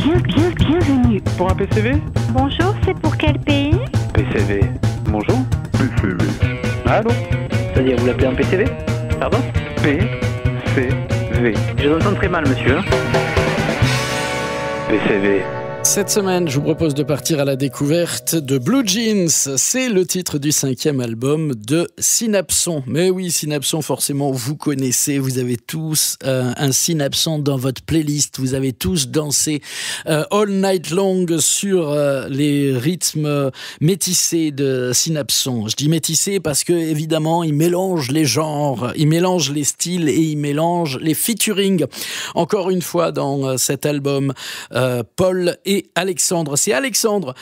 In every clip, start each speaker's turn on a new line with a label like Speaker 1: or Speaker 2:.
Speaker 1: Bienvenue.
Speaker 2: Pour un PCV?
Speaker 1: Bonjour, c'est pour quel pays?
Speaker 2: PCV. Bonjour? PCV. Allô?
Speaker 3: C'est-à-dire, vous l'appelez un PCV?
Speaker 2: Pardon? PCV.
Speaker 3: Je vous entends très mal, monsieur.
Speaker 2: PCV.
Speaker 4: Cette semaine, je vous propose de partir à la découverte de Blue Jeans. C'est le titre du 5e album de Synapson. Mais oui, Synapson, forcément, vous connaissez. Vous avez tous un Synapson dans votre playlist. Vous avez tous dansé all night long sur les rythmes métissés de Synapson. Je dis métissés parce que, évidemment, il mélange les genres, il mélange les styles et il mélange les featuring. Encore une fois, dans cet album, Paul et Alexandre. C'est Alexandre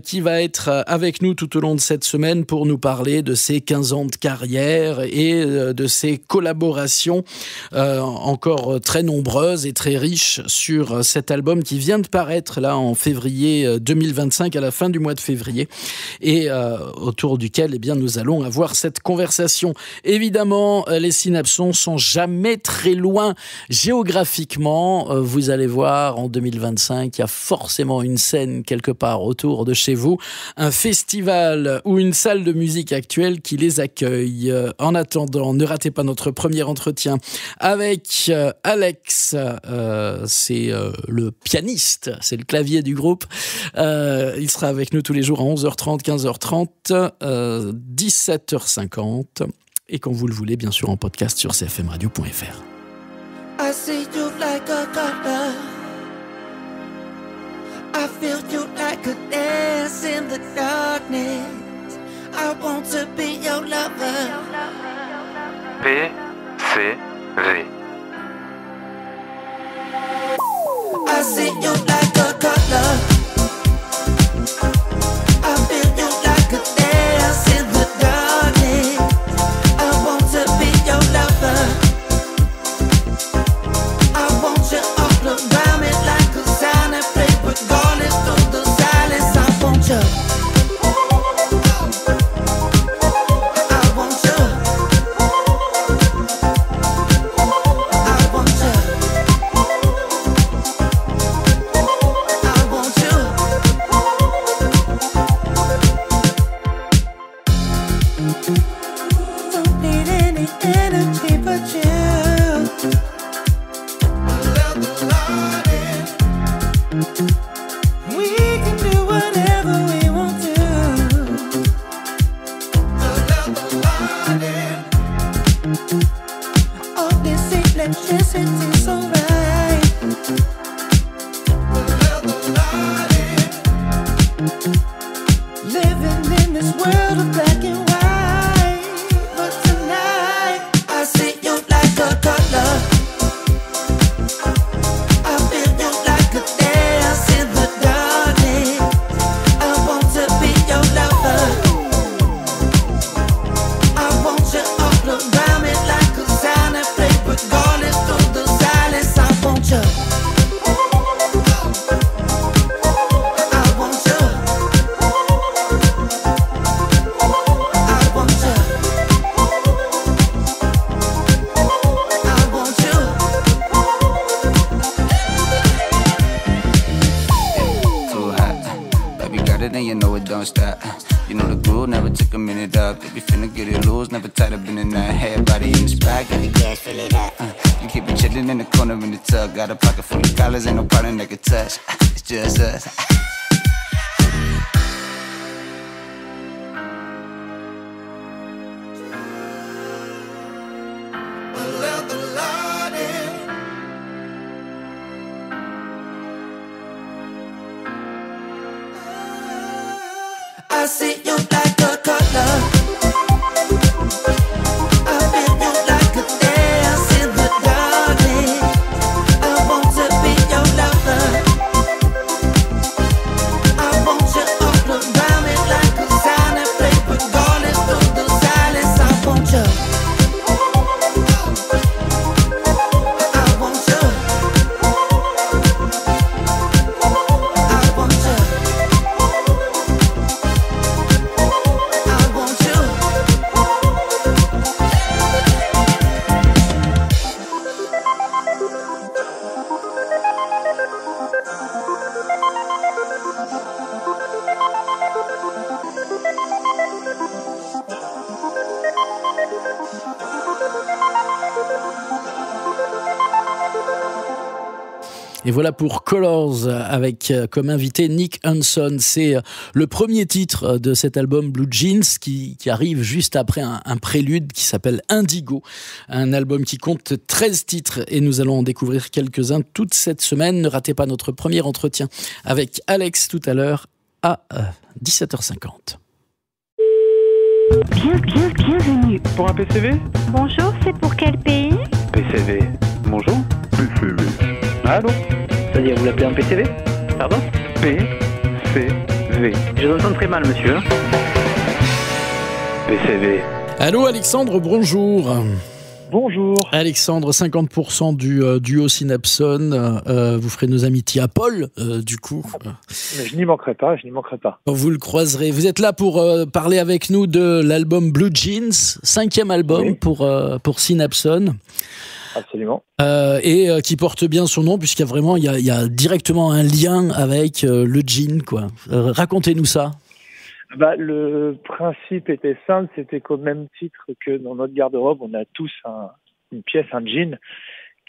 Speaker 4: qui va être avec nous tout au long de cette semaine pour nous parler de ses 15 ans de carrière et de ses collaborations encore très nombreuses et très riches sur cet album qui vient de paraître là en février 2025, à la fin du mois de février, et autour duquel eh bien, nous allons avoir cette conversation. Évidemment, les Synapsons sont jamais très loin géographiquement. Vous allez voir, en 2025, il y a forcément une scène quelque part autour de chez vous, un festival ou une salle de musique actuelle qui les accueille. En attendant, ne ratez pas notre premier entretien avec Alex, c'est le pianiste, c'est le clavier du groupe. Il sera avec nous tous les jours à 11h30, 15h30, 17h50 et quand vous le voulez, bien sûr, en podcast sur cfmradio.fr.
Speaker 5: I see you like a color. I feel you like a dance in the darkness. I want to be your lover.
Speaker 2: PCV.
Speaker 5: I see you like a color. I feel you like a dance in the darkness. I want to be your lover. I want you all around me like a sound and play regardless through the silence. I want you. I want you. I want you. I want you. Don't need any energy but you. We can do whatever we want to. All this electricity's alright. Living in this world of black and white. But tonight I see you like a color. I feel you like a dance in the darkness. I want to be your lover. I want you all around me like a sound and play regardless through the silence. I want you. I want you. I want you. I want you.
Speaker 6: Too hot, baby got it and you know it don't stop. You know the groove, never took a minute up. If you finna get it loose, never tied up in the night. Head, body in the spot, got the gas, fill it up. You keep it chillin' in the corner in the tub. Got a pocket full of dollars, ain't no problem they can touch. It's just us.
Speaker 5: I see you like a color. I feel you like a dance in the darkness. I want to be your lover. I want you all around me like a sound and play regardless through the silence. I want you. I want you. I want you.
Speaker 4: Et voilà pour Colors avec comme invité Nick Hanson. C'est le premier titre de cet album Blue Jeans qui arrive juste après un prélude qui s'appelle Indigo. Un album qui compte 13 titres et nous allons en découvrir quelques-uns toute cette semaine. Ne ratez pas notre premier entretien avec Alex tout à l'heure à 17h50.
Speaker 1: Bienvenue.
Speaker 2: Pour un PCV?
Speaker 1: Bonjour, c'est pour quel pays?
Speaker 2: PCV. Bonjour? PCV. Allô?
Speaker 3: C'est-à-dire, vous l'appelez un PCV? Pardon?
Speaker 2: PCV.
Speaker 3: Je vous entends très mal, monsieur.
Speaker 2: PCV.
Speaker 4: Allô Alexandre, bonjour.
Speaker 7: Bonjour.
Speaker 4: Alexandre, 50% du duo Synapson. Vous ferez nos amitiés à Paul, du coup.
Speaker 7: Mais je n'y manquerai pas.
Speaker 4: Vous le croiserez. Vous êtes là pour parler avec nous de l'album Blue Jeans, 5e album
Speaker 7: Oui.
Speaker 4: pour Synapson.
Speaker 7: Absolument.
Speaker 4: Et qui porte bien son nom, puisqu'il y a vraiment il y a directement un lien avec le jean, quoi. Racontez-nous ça.
Speaker 7: Le principe était simple, c'était qu'au même titre que dans notre garde-robe, on a tous une pièce, un jean,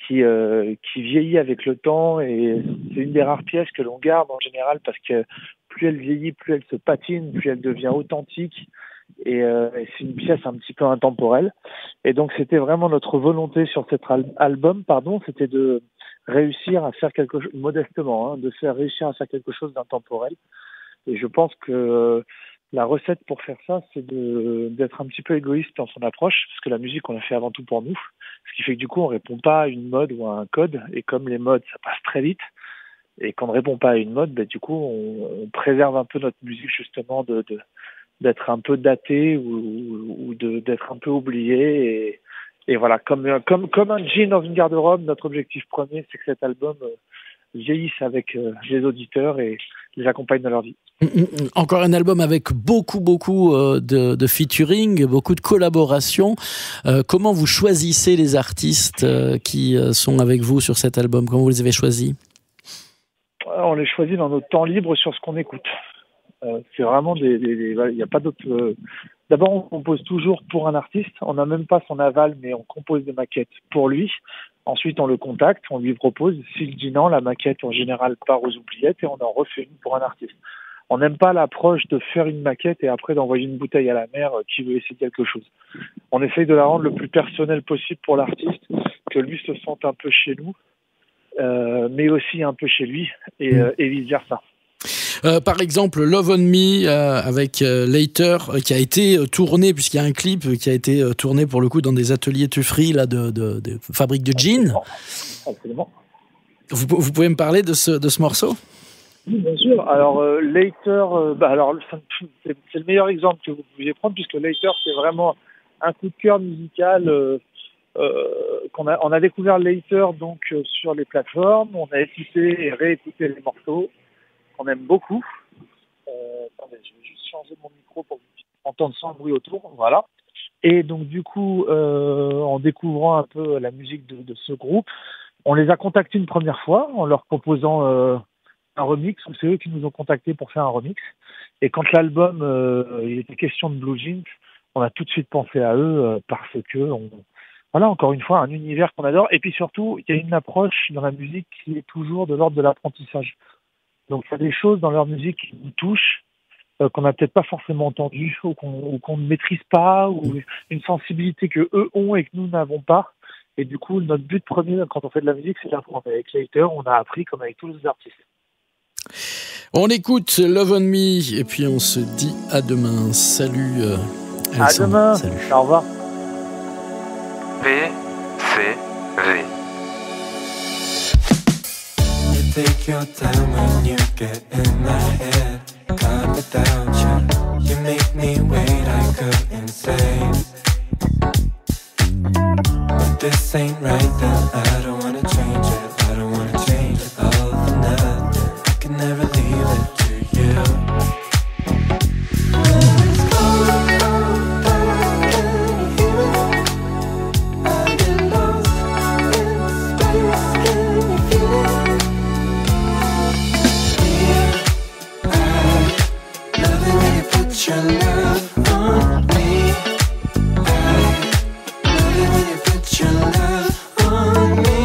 Speaker 7: qui vieillit avec le temps, et c'est une des rares pièces que l'on garde en général parce que plus elle vieillit, plus elle se patine, plus elle devient authentique, et c'est une pièce un petit peu intemporelle. Et donc c'était vraiment notre volonté sur cet album, c'était de réussir à faire quelque chose, modestement, réussir à faire quelque chose d'intemporel. Et je pense que la recette pour faire ça, c'est d'être un petit peu égoïste dans son approche, parce que la musique, on l'a fait avant tout pour nous. Ce qui fait que du coup, on répond pas à une mode ou à un code. Et comme les modes, ça passe très vite, et qu'on ne répond pas à une mode, du coup, on préserve un peu notre musique, justement, d'être un peu daté ou d'être un peu oublié. Et voilà, comme un jean dans une garde-robe, notre objectif premier, c'est que cet album vieillisse avec les auditeurs et les accompagne dans leur vie.
Speaker 4: Encore un album avec beaucoup de featuring, beaucoup de collaborations. Comment vous choisissez les artistes qui sont avec vous sur cet album? Comment vous les avez choisis?
Speaker 7: On les choisit dans notre temps libre sur ce qu'on écoute. C'est vraiment il n'y a pas d'autre. D'abord, on compose toujours pour un artiste. On n'a même pas son aval, mais on compose des maquettes pour lui. Ensuite, on le contacte, on lui propose. S'il dit non, la maquette en général part aux oubliettes et on en refait une pour un artiste. On n'aime pas l'approche de faire une maquette et après d'envoyer une bouteille à la mer qui veut essayer quelque chose. On essaye de la rendre le plus personnel possible pour l'artiste, que lui se sente un peu chez nous, mais aussi un peu chez lui, et vice-versa.
Speaker 4: Par exemple, Love on Me avec Later, qui a été tourné, puisqu'il y a un clip qui a été tourné pour le coup dans des ateliers Tufri là, de fabrique de jeans.
Speaker 7: Absolument.
Speaker 4: Vous pouvez me parler de ce morceau?
Speaker 7: Oui, bien sûr. Alors, Later, c'est le meilleur exemple que vous pouviez prendre, puisque Later, c'est vraiment un coup de cœur musical. On a découvert Later donc sur les plateformes. On a écouté et réécouté les morceaux. On aime beaucoup. Attendez, je vais juste changer mon micro pour que vous puissiez entendre sans bruit autour. Voilà. Et donc, du coup, en découvrant un peu la musique de ce groupe, on les a contactés une première fois en leur proposant un remix. C'est eux qui nous ont contactés pour faire un remix. Et quand l'album, il était question de Blue Jeans, on a tout de suite pensé à eux parce que, voilà, encore une fois, un univers qu'on adore. Et puis surtout, il y a une approche dans la musique qui est toujours de l'ordre de l'apprentissage. Donc, il y a des choses dans leur musique qui nous touchent, qu'on n'a peut-être pas forcément entendues, ou qu'on ne maîtrise pas, ou une sensibilité que eux ont et que nous n'avons pas. Et du coup, notre but premier quand on fait de la musique, c'est d'apprendre. Avec Later, on a appris comme avec tous les artistes.
Speaker 4: On écoute Love on Me et puis on se dit à demain. Salut Alexandre.
Speaker 7: À demain.
Speaker 4: Salut.
Speaker 7: Au revoir.
Speaker 2: PCV.
Speaker 8: Take your time when you get in my head. God, without you, you make me wait, I couldn't say. If this ain't right, then I don't wanna change it. I don't wanna change it all for nothing. I can never leave it to you. Your love on me. I love it when you put your love on me.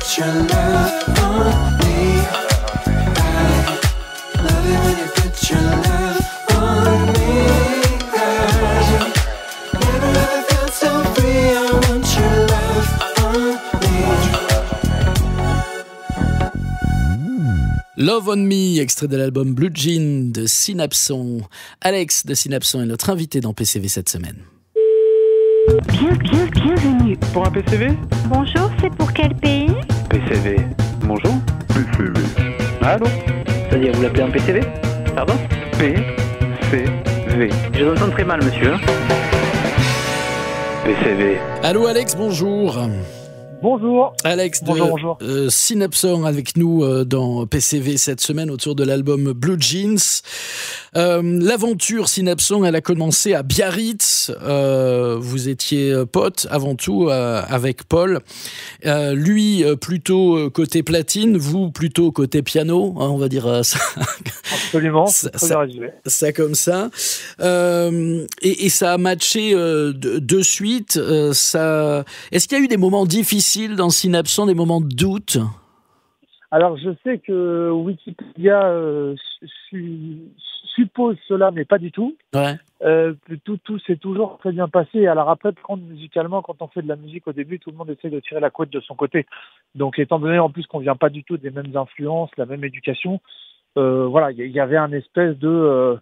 Speaker 8: put your love on me. I love it when you put your love on me. I never ever felt so free. I want your love on me.
Speaker 4: Love on Me, extrait de l'album Blue Jean de Synapson. Alex de Synapson est notre invité dans PCV cette semaine.
Speaker 1: Bienvenue.
Speaker 2: Pour un PCV
Speaker 1: Bonjour, c'est pour quel pays?
Speaker 2: PCV. Bonjour. PCV. Allô
Speaker 3: C'est-à-dire, vous l'appelez en PCV? Pardon?
Speaker 2: PCV.
Speaker 3: Je vous entends très mal, monsieur.
Speaker 2: PCV.
Speaker 4: Allô Alex, bonjour.
Speaker 7: Bonjour.
Speaker 4: Alex de
Speaker 7: Bonjour.
Speaker 4: Synapson avec nous dans PCV cette semaine autour de l'album Blue Jeans. L'aventure Synapson, elle a commencé à Biarritz. Vous étiez pote avant tout avec Paul. Lui plutôt côté platine, vous plutôt côté piano, hein, on va dire ça.
Speaker 7: Absolument, c'est très bien résumé.
Speaker 4: Ça comme ça. Et ça a matché de suite. Est-ce qu'il y a eu des moments difficiles dans Synapson, des moments de doute?
Speaker 7: Alors, je sais que Wikipédia suppose cela, mais pas du tout.
Speaker 4: Ouais.
Speaker 7: Tout s'est toujours très bien passé. Alors après, musicalement, quand on fait de la musique au début, tout le monde essaie de tirer la couette de son côté. Donc, étant donné en plus qu'on vient pas du tout des mêmes influences, la même éducation, voilà, il y avait un espèce de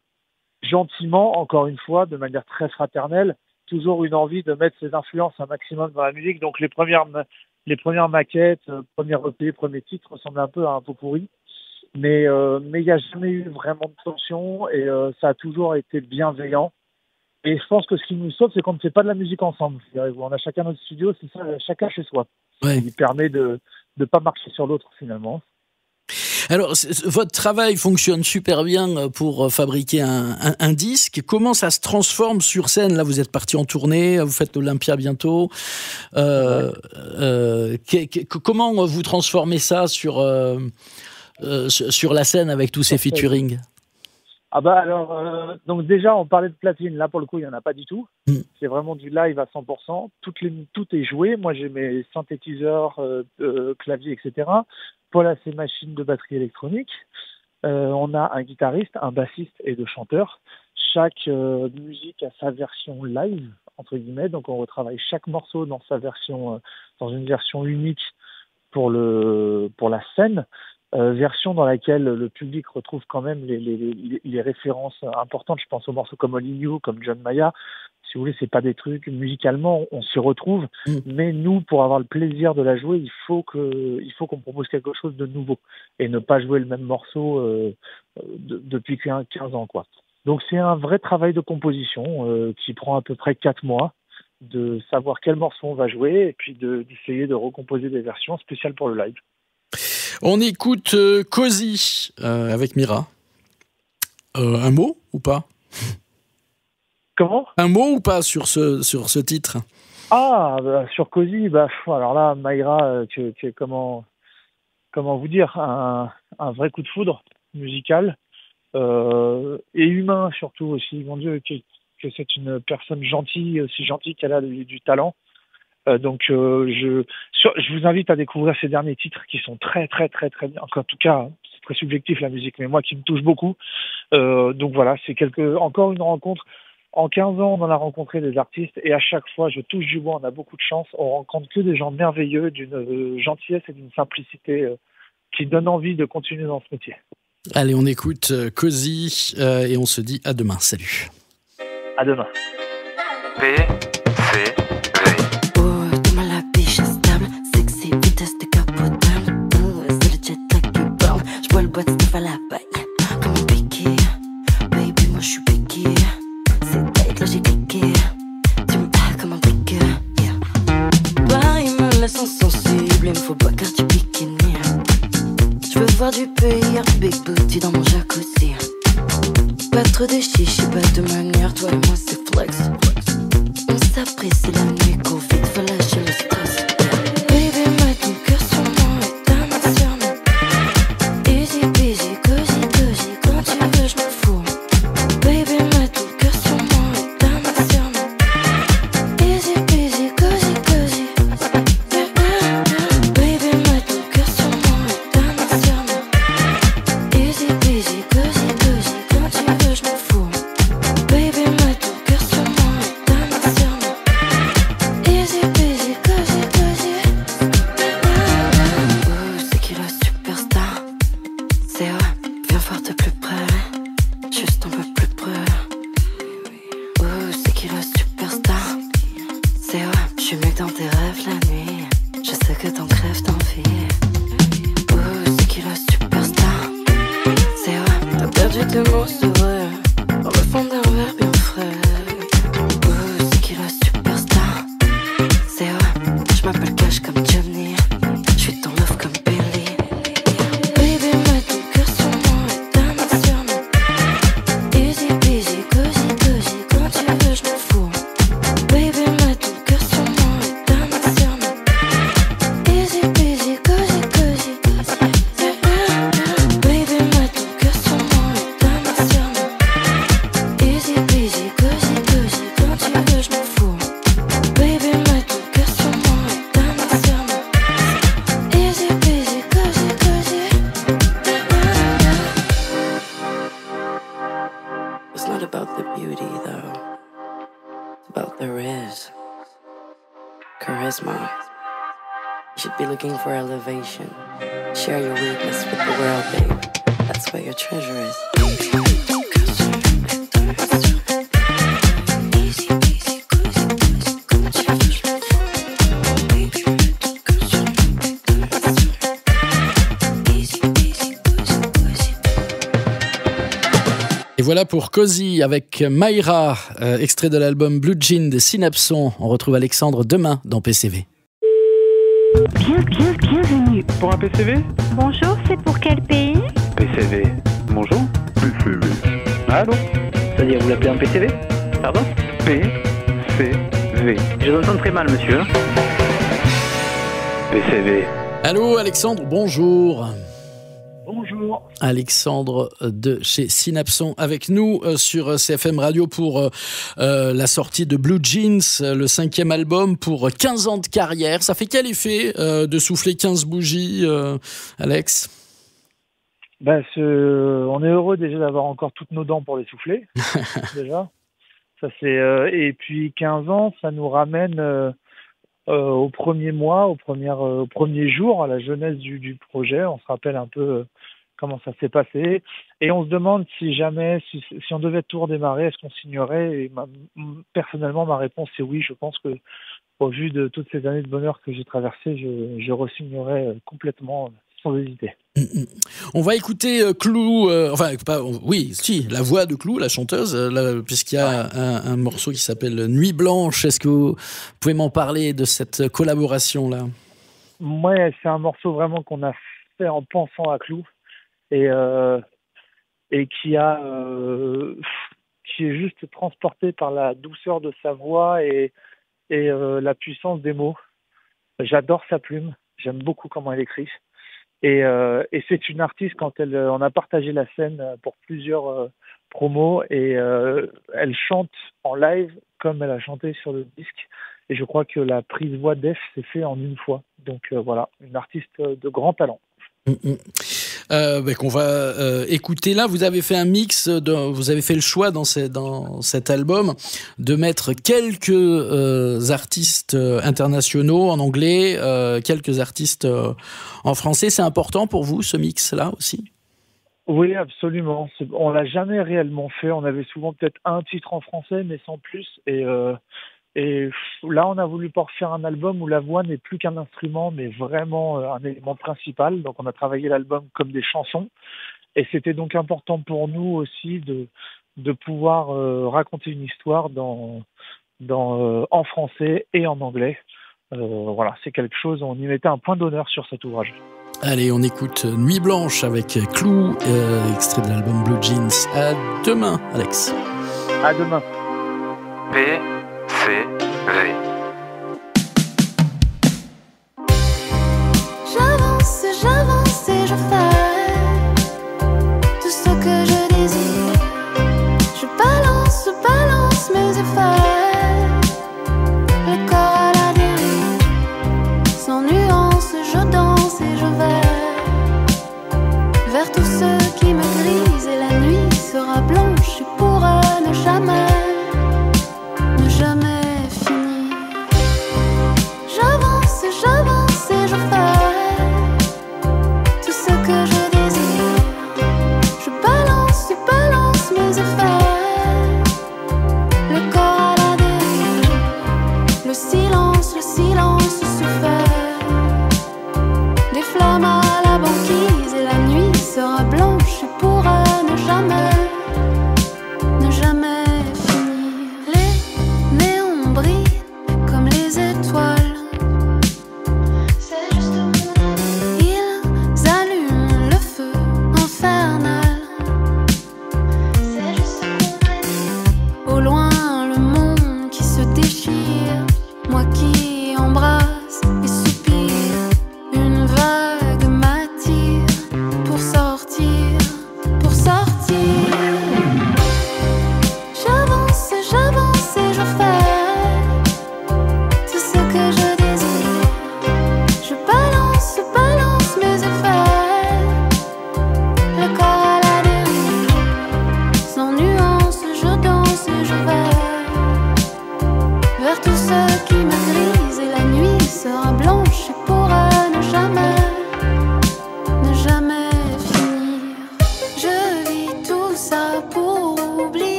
Speaker 7: gentiment, encore une fois, de manière très fraternelle, toujours une envie de mettre ses influences un maximum dans la musique. Donc les premières maquettes, premier EP, premier titre ressemblent un peu à un pot pourri. Mais il n'y a jamais eu vraiment de tension et ça a toujours été bienveillant. Et je pense que ce qui nous sauve, c'est qu'on ne fait pas de la musique ensemble. On a chacun notre studio, c'est ça, chacun chez soi.
Speaker 4: Ouais.
Speaker 7: Il permet de ne pas marcher sur l'autre finalement.
Speaker 4: Alors, votre travail fonctionne super bien pour fabriquer un disque. Comment ça se transforme sur scène? Là, vous êtes parti en tournée, vous faites l'Olympia bientôt. Comment vous transformez ça sur la scène avec tous ces featuring?
Speaker 7: Ah bah alors, donc déjà, on parlait de platine. Là, pour le coup, il n'y en a pas du tout. C'est vraiment du live à 100%. Tout est joué. Moi, j'ai mes synthétiseurs, claviers, etc. Paul a ses machines de batterie électronique. On a un guitariste, un bassiste et deux chanteurs. Chaque musique a sa version live, entre guillemets. Donc, on retravaille chaque morceau dans dans une version unique pour la scène. Version dans laquelle le public retrouve quand même les références importantes. Je pense aux morceaux comme Only You, comme John Mayer. Si vous voulez, c'est pas des trucs musicalement, on s'y retrouve. Mais nous, pour avoir le plaisir de la jouer, il faut qu'on propose quelque chose de nouveau et ne pas jouer le même morceau depuis 15 ans, quoi. Donc c'est un vrai travail de composition qui prend à peu près 4 mois, de savoir quel morceau on va jouer et puis d'essayer de recomposer des versions spéciales pour le live.
Speaker 4: On écoute Cozy avec Mira. Un mot ou pas?
Speaker 7: Comment?
Speaker 4: Un mot ou pas sur ce titre?
Speaker 7: Ah, sur Cozy, alors là, Mayra, comment vous dire, un vrai coup de foudre musical et humain surtout aussi. Mon Dieu, que c'est une personne gentille, aussi gentille qu'elle a du talent. Donc je vous invite à découvrir ces derniers titres qui sont très très très très bien. En tout cas, c'est très subjectif la musique, mais moi qui me touche beaucoup. Donc voilà, c'est encore une rencontre. En 15 ans, on en a rencontré des artistes et à chaque fois, je touche du bois, on a beaucoup de chance. On rencontre que des gens merveilleux, d'une gentillesse et d'une simplicité qui donnent envie de continuer dans ce métier.
Speaker 4: Allez, on écoute Cozy et on se dit à demain. Salut.
Speaker 7: À demain.
Speaker 2: PCV.
Speaker 9: Le boîte stuff à la paille, comme un piqué. Baby, moi j'suis piqué. C'est tête, là j'ai cliqué. Tu me parles comme un piqué, yeah. Paris me laisse insensible, il me faut pas car tu bikini. J'veux voir du pays, big booty dans mon jacuzzi. Pas trop de chichi, pas de manière, toi et moi c'est flex. On s'apprécie la nuit, Covid, faut lâcher le stress. Baby, mets ton cœur sur moi et ta main sur moi. Easy peasy, cozy, cozy, quand tu veux je me fous. Baby, mets ton cœur sur moi et ta main sur moi. Easy peasy, cozy, cozy. Baby, mets ton nuit. Je sais que t'en crèves d'envie. Oh, c'est qui la superstar? C'est vrai, t'as perdu tes mots, c'est vrai. Dans le fond d'un verre bien frais. Oh, c'est qui la superstar? C'est vrai, je m'appelle Cash comme Johnny. Je suis ton love comme Billy. Baby, mets ton cœur sur moi et ta main sur moi. Easy peasy, cosy cosy, quand tu veux je m'en fous. Baby, mets ton cœur sur moi et ta main sur moi. Easy peasy, cosy cosy. Baby, mets ton cœur sur moi et ta main sur moi. Easy peasy, cosy cosy, quand tu veux je m'en fous. Baby, mets ton cœur sur moi et ta main sur moi. Easy peasy, cosy cosy. It's not about the beauty though. It's about the charisma. You should be looking for elevation. Share your weakness with the world, babe. That's where your treasure is.
Speaker 4: Et voilà pour Cozy avec Mayra, extrait de l'album Blue Jean de Synapson. On retrouve Alexandre demain dans PCV.
Speaker 1: Bienvenue.
Speaker 2: Pour un PCV?
Speaker 1: Bonjour, c'est pour quel pays?
Speaker 2: PCV. Bonjour? PCV. Allô?
Speaker 3: C'est-à-dire, vous l'appelez en PCV? Pardon?
Speaker 2: PCV.
Speaker 3: Je vous entends très mal, monsieur.
Speaker 2: PCV.
Speaker 4: Allô Alexandre, bonjour.
Speaker 7: Bonjour.
Speaker 4: Alexandre de chez Synapson avec nous sur CFM Radio pour la sortie de Blue Jeans, le 5e album pour 15 ans de carrière. Ça fait quel effet de souffler 15 bougies, Alex?
Speaker 7: On est heureux déjà d'avoir encore toutes nos dents pour les souffler, déjà. Ça c'est et puis 15 ans, ça nous ramène au premier mois, au premier jour, à la jeunesse du projet. On se rappelle un peu comment ça s'est passé. Et on se demande si on devait tout redémarrer, est-ce qu'on signerait? Et personnellement, ma réponse est oui. Je pense que, au vu de toutes ces années de bonheur que j'ai traversées, je re-signerais complètement, sans hésiter.
Speaker 4: On va écouter Clou, la voix de Clou, la chanteuse, puisqu'il y a un morceau qui s'appelle Nuit Blanche. Est-ce que vous pouvez m'en parler de cette collaboration-là?
Speaker 7: Ouais, c'est un morceau vraiment qu'on a fait en pensant à Clou et qui est juste transporté par la douceur de sa voix et la puissance des mots. J'adore sa plume, j'aime beaucoup comment elle écrit. Et c'est une artiste, quand on a partagé la scène pour plusieurs promos, et elle chante en live comme elle a chanté sur le disque. Et je crois que la prise voix d'Ef s'est fait en une fois. Donc voilà, une artiste de grand talent.
Speaker 4: Qu'on va écouter là. Vous avez fait un mix, vous avez fait le choix dans cet album de mettre quelques artistes internationaux en anglais, quelques artistes en français. C'est important pour vous, ce mix-là aussi?
Speaker 7: Oui, absolument. On l'a jamais réellement fait. On avait souvent peut-être un titre en français, mais sans plus. Et là, on a voulu faire un album où la voix n'est plus qu'un instrument, mais vraiment un élément principal. Donc, on a travaillé l'album comme des chansons. Et c'était donc important pour nous aussi de pouvoir raconter une histoire en français et en anglais. Voilà, c'est quelque chose, on y mettait un point d'honneur sur cet ouvrage.
Speaker 4: Allez, on écoute Nuit Blanche avec Clou, extrait de l'album Blue Jeans. À demain, Alex.
Speaker 7: À demain.
Speaker 2: PCV.
Speaker 5: J'avance et je fais tout ce que je désire. Je balance mes efforts, le corps à la dérive. Sans nuance, je danse et je vais vers tout ce qui me grise. Et la nuit sera blanche et pourra ne jamais finir. J'avance et je fais tout ce que je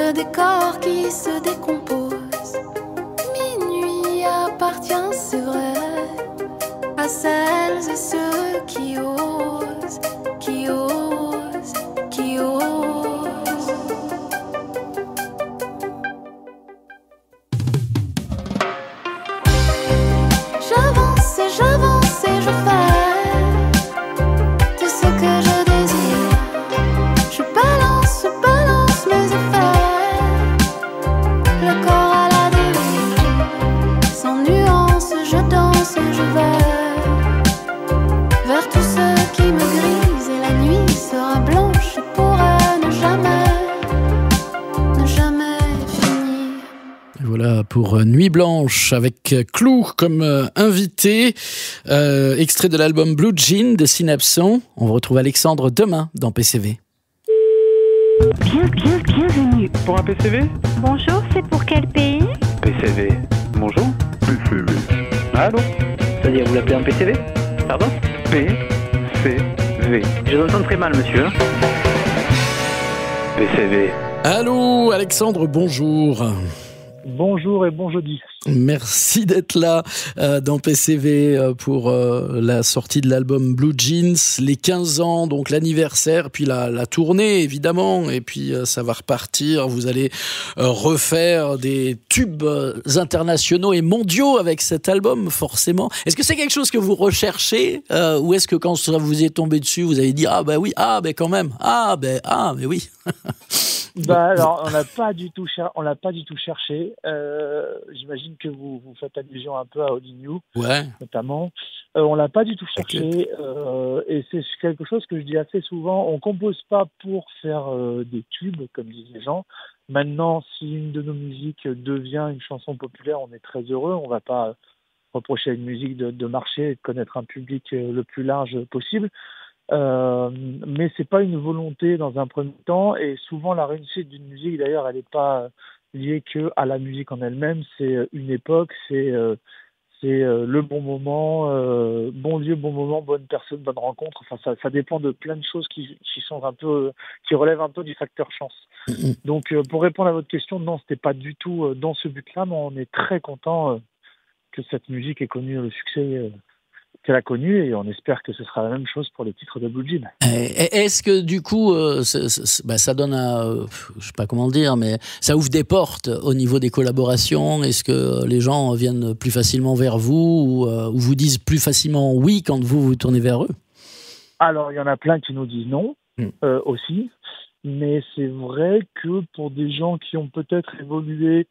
Speaker 5: le décor qui se décompose. Minuit appartient, c'est vrai, à celles et ceux qui osent, qui osent, qui osent. J'avance et j'avance et je fais tout ce que je désire. Je balance mes effets, le corps à la dérive. Sans nuance, je danse et je vais vers tout ce qui me grise. Et la nuit sera blanche et pourra ne jamais finir.
Speaker 4: Et voilà pour Nuit Blanche avec Clou comme invité. Extrait de l'album Blue Jean de Synapson. On vous retrouve Alexandre demain dans PCV.
Speaker 1: Bienvenue.
Speaker 2: Pour un PCV
Speaker 1: Bonjour, c'est pour quel pays?
Speaker 2: PCV. Bonjour. PCV. Allô
Speaker 3: C'est-à-dire, vous l'appelez un PCV? Pardon?
Speaker 2: PCV.
Speaker 3: Je vous entends très mal, monsieur.
Speaker 2: PCV.
Speaker 4: Allô Alexandre, bonjour.
Speaker 7: Bonjour et bon jeudi.
Speaker 4: Merci d'être là dans PCV pour la sortie de l'album Blue Jeans, les 15 ans, donc l'anniversaire, puis la tournée évidemment, et puis ça va repartir. Vous allez refaire des tubes internationaux et mondiaux avec cet album, forcément. Est-ce que c'est quelque chose que vous recherchez ou est-ce que quand ça vous est tombé dessus, vous avez dit « Ah ben oui, ah ben quand même, ah mais oui ».
Speaker 7: Alors, on l'a pas du tout cherché. J'imagine que vous faites allusion un peu à Holding You,
Speaker 4: Ouais.
Speaker 7: notamment. On l'a pas du tout cherché. Et c'est quelque chose que je dis assez souvent. On compose pas pour faire des tubes, comme disent les gens. Maintenant, si une de nos musiques devient une chanson populaire, on est très heureux. On va pas reprocher à une musique de marcher et de connaître un public le plus large possible. Mais c'est pas une volonté dans un premier temps, et souvent la réussite d'une musique d'ailleurs elle n'est pas liée que à la musique en elle-même, c'est une époque, c'est le bon moment, bon lieu, bon moment, bonne personne, bonne rencontre. Enfin ça dépend de plein de choses qui sont un peu, qui relèvent un peu du facteur chance. Donc pour répondre à votre question, non, c'était pas du tout dans ce but-là, mais on est très content que cette musique ait connu le succès qu'elle a connu, et on espère que ce sera la même chose pour les titres de Blue Jean.
Speaker 4: Est-ce que du coup, ça donne je sais pas comment le dire, mais ça ouvre des portes au niveau des collaborations? Est-ce que les gens viennent plus facilement vers vous ou vous disent plus facilement oui quand vous tournez vers eux?
Speaker 7: Alors, il y en a plein qui nous disent non aussi, mais c'est vrai que pour des gens qui ont peut-être évolué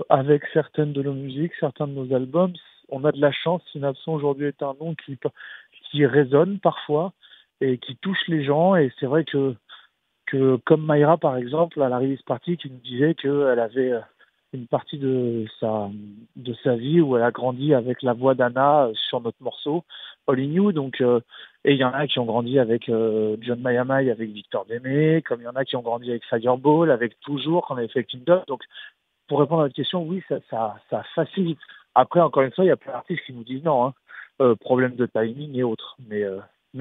Speaker 7: avec certaines de nos musiques, certains de nos albums, on a de la chance. Synapson aujourd'hui est un nom qui résonne parfois et qui touche les gens. Et c'est vrai que comme Mayra par exemple à la release party, qui nous disait qu'elle avait une partie de sa vie où elle a grandi avec la voix d'Anna sur notre morceau Holding You. Donc et il y en a qui ont grandi avec John Mayamay, avec Victor Démé, comme il y en a qui ont grandi avec Fireball, avec Toujours quand on avait fait Kingdom. Donc pour répondre à votre question, oui, ça facilite. Après, encore une fois, il y a plein d'artistes qui nous disent non, problème de timing et autres. Mais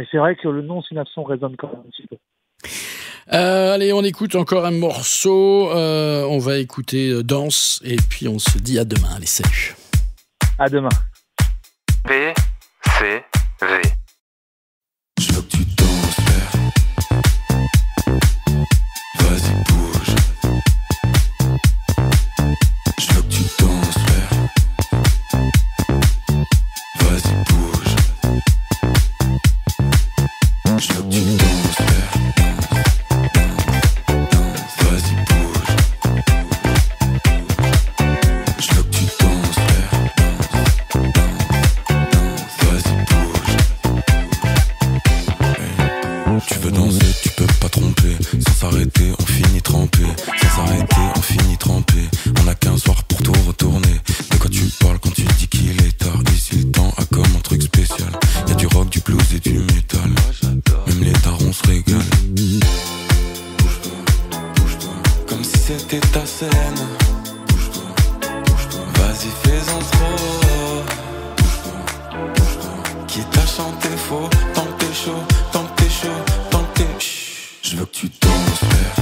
Speaker 7: c'est vrai que le nom Synapson résonne quand même un petit peu.
Speaker 4: Allez, on écoute encore un morceau. On va écouter Danse et puis on se dit à demain. Allez, salut.
Speaker 7: À demain.
Speaker 2: PCV.
Speaker 8: Je veux que tu danses, frère. Vas-y, bouge. Je veux que tu danses, frère. Vas-y, bouge. Je veux que tu danses, frère. Vas-y, bouge. Je veux que tu danses, frère. Vas-y, bouge. Hey. Tu veux danser, tu peux pas tromper. Sans s'arrêter, on finit trempé. Sans s'arrêter, on finit trempé. On a qu'un soir pour tout retourner. De quoi tu parles quand tu dis qu'il est tard? Ici le temps a comme un truc spécial. Y'a du rock, du blues et du métal. Même les darons se régalent. Bouge-toi, bouge-toi. Comme si c'était ta scène. Bouge-toi, bouge-toi. Vas-y, fais-en trop. Bouge-toi, bouge-toi. Qui t'a chanté faux? Tant que t'es chaud, tant que t'es chaud, tant que t'es... Chut. Je veux que tu danses, frère.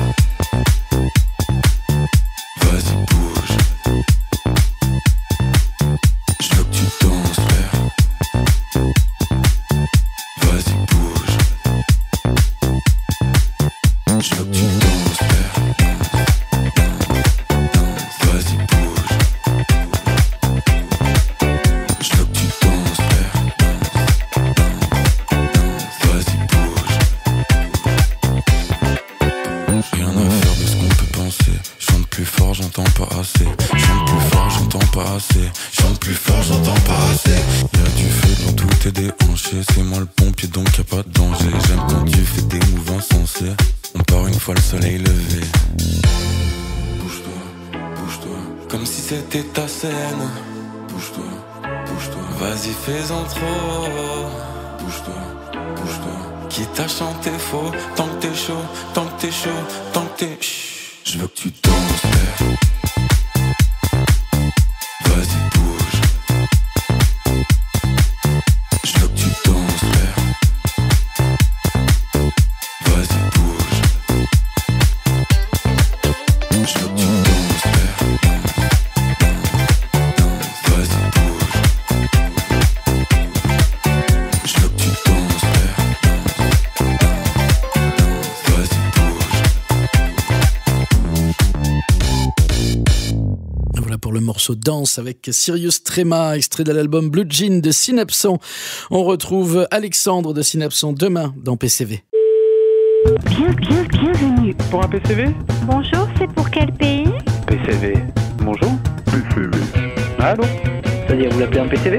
Speaker 8: j'entends pas assez. Chante plus fort, j'entends pas assez. Chante plus fort, j'entends pas assez. Y'a du feu dans tous tes déhanchés. C'est moi le pompier donc y'a pas de danger. J'aime quand tu fais des mouvements insensés. On part une fois le soleil levé. Bouge-toi, bouge-toi, comme si c'était ta scène. Bouge-toi, bouge-toi, vas-y fais-en trop. Bouge-toi, bouge-toi, quitte à chanter faux. Tant que t'es chaud, tant que t'es chaud, tant que t'es... Je veux que tu danses, frère. Vas-y bouge. Je veux que tu danses, frère. Vas-y bouge. Je veux que tu danses, frère. Vas-y bouge. Je veux que tu danses, frère. Vas-y bouge.
Speaker 4: Voilà pour le morceau Danse avec Sirius Trema, extrait de l'album Blue Jean de Synapson. On retrouve Alexandre de Synapson demain dans PCV.
Speaker 1: Bienvenue.
Speaker 2: Pour un PCV?
Speaker 1: Bonjour, c'est pour quel pays?
Speaker 2: PCV. Bonjour? PCV. Allô?
Speaker 3: C'est-à-dire, vous l'appelez un PCV?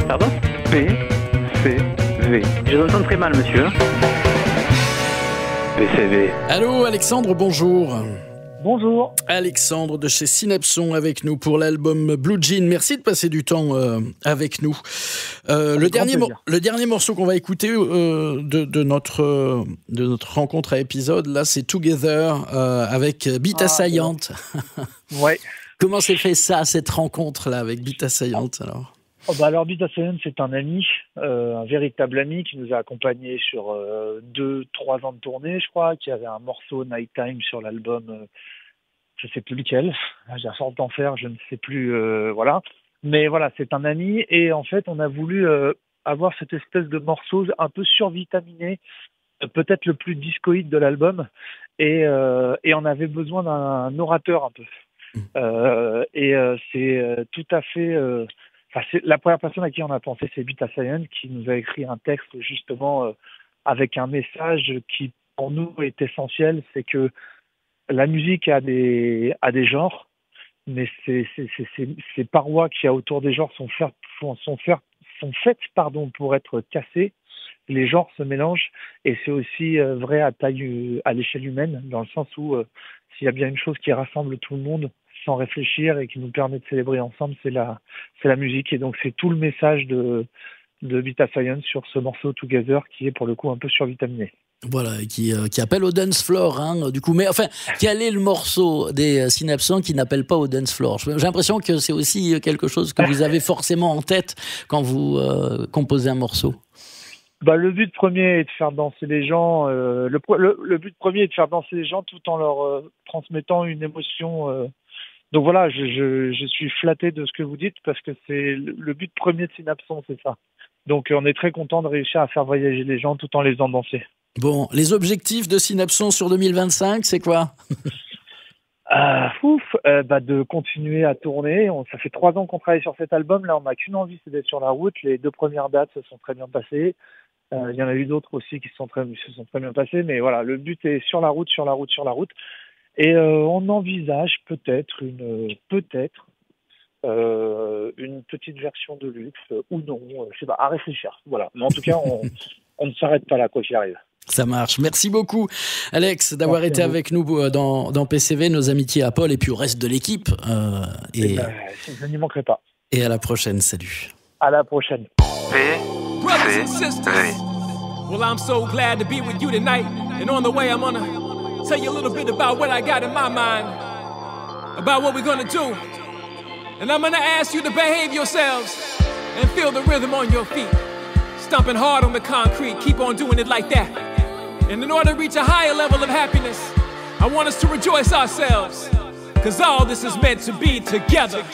Speaker 3: Pardon?
Speaker 2: PCV.
Speaker 3: Je vous entends très mal, monsieur.
Speaker 2: PCV.
Speaker 4: Allô Alexandre, bonjour.
Speaker 7: Bonjour.
Speaker 4: Alexandre de chez Synapson avec nous pour l'album Blue Jean. Merci de passer du temps avec nous. Le dernier morceau qu'on va écouter de notre rencontre à épisode, là, c'est Together avec Beat Assaillante.
Speaker 7: Ouais.
Speaker 4: Comment s'est fait ça, cette rencontre-là avec Beat Assaillante alors?
Speaker 7: Alors Beat Assaillante, c'est un ami, un véritable ami qui nous a accompagnés sur 2-3 ans de tournée, je crois, qui avait un morceau Nighttime sur l'album, je sais plus lequel, j'ai un sort d'en faire, je ne sais plus, voilà. Mais voilà, c'est un ami et en fait, on a voulu avoir cette espèce de morceau un peu survitaminé, peut-être le plus discoïde de l'album, et on avait besoin d'un orateur un peu. C'est tout à fait... c'est la première personne à qui on a pensé, c'est Beat Assaillante, qui nous a écrit un texte justement avec un message qui pour nous est essentiel, c'est que la musique a des genres, mais ces parois qu'il y a autour des genres sont faites pour être cassées. Les genres se mélangent et c'est aussi vrai à l'échelle humaine, dans le sens où s'il y a bien une chose qui rassemble tout le monde sans réfléchir et qui nous permet de célébrer ensemble, c'est la musique. Et donc c'est tout le message de Beat Assaillante sur ce morceau Together qui est pour le coup un peu survitaminé.
Speaker 4: Voilà, qui appelle au dance floor, hein, du coup. Mais enfin, quel est le morceau des Synapson qui n'appelle pas au dance floor? J'ai l'impression que c'est aussi quelque chose que vous avez forcément en tête quand vous composez un morceau.
Speaker 7: Le but premier est de faire danser les gens. Le but premier est de faire danser les gens tout en leur transmettant une émotion. Donc voilà, je suis flatté de ce que vous dites parce que c'est le but premier de Synapson, c'est ça. Donc on est très content de réussir à faire voyager les gens tout en les faisant danser.
Speaker 4: Bon, les objectifs de Synapson sur 2025, c'est quoi?
Speaker 7: De continuer à tourner. Ça fait 3 ans qu'on travaille sur cet album. Là, on n'a qu'une envie, c'est d'être sur la route. Les 2 premières dates se sont très bien passées. Il y en a eu d'autres aussi qui se sont très bien passées. Mais voilà, le but est sur la route. Et on envisage peut-être une petite version de luxe ou non. Je sais pas, à réfléchir. Voilà. Mais en tout cas, on ne s'arrête pas là, quoi qu'il arrive.
Speaker 4: Ça marche. Merci beaucoup, Alex, d'avoir été avec nous dans PCV. Nos amitiés à Paul et puis au reste de l'équipe.
Speaker 7: Je n'y manquerai pas.
Speaker 4: Et à la prochaine. Salut.
Speaker 7: À la prochaine.
Speaker 10: Brothers and sisters, well, I'm so glad to be with you tonight. And on the way, I'm gonna tell you a little bit about what I got in my mind, about what we're gonna do. And I'm gonna ask you to behave yourselves and feel the rhythm on your feet. Stomping hard on the concrete, keep on doing it like that. And in order to reach a higher level of happiness, I want us to rejoice ourselves, cause all this is meant to be together.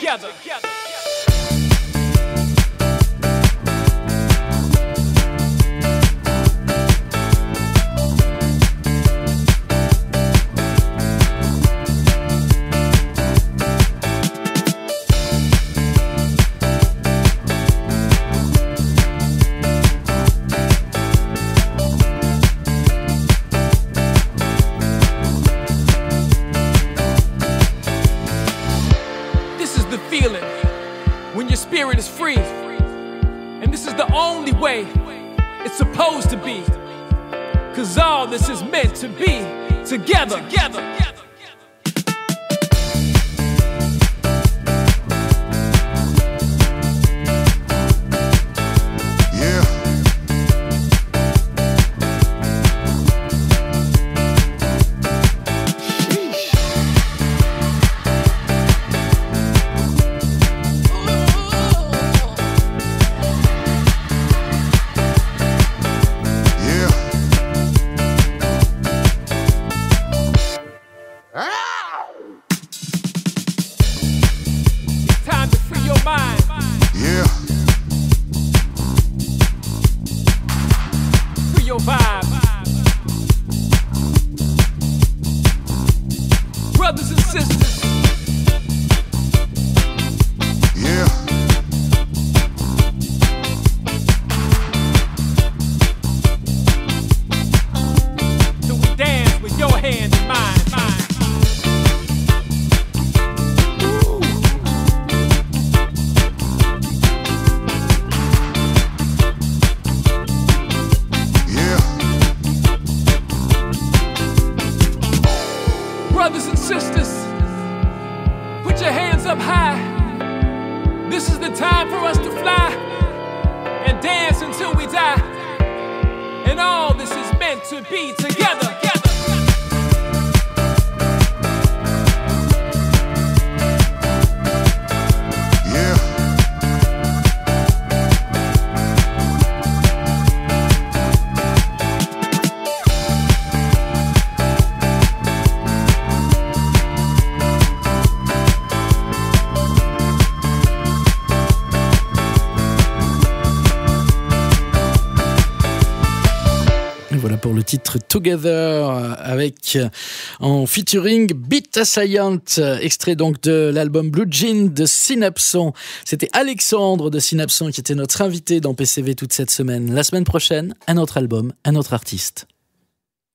Speaker 10: spirit is free. And this is the only way it's supposed to be. 'Cause all this is meant to be together. Brothers and sisters, put your hands up high. This is the time for us to fly and dance until we die. And all this is meant to be together.
Speaker 4: Voilà pour le titre Together avec en featuring Beat Assaillant, extrait donc de l'album Blue Jeans de Synapson. C'était Alexandre de Synapson qui était notre invité dans PCV toute cette semaine. La semaine prochaine, un autre album, un autre artiste.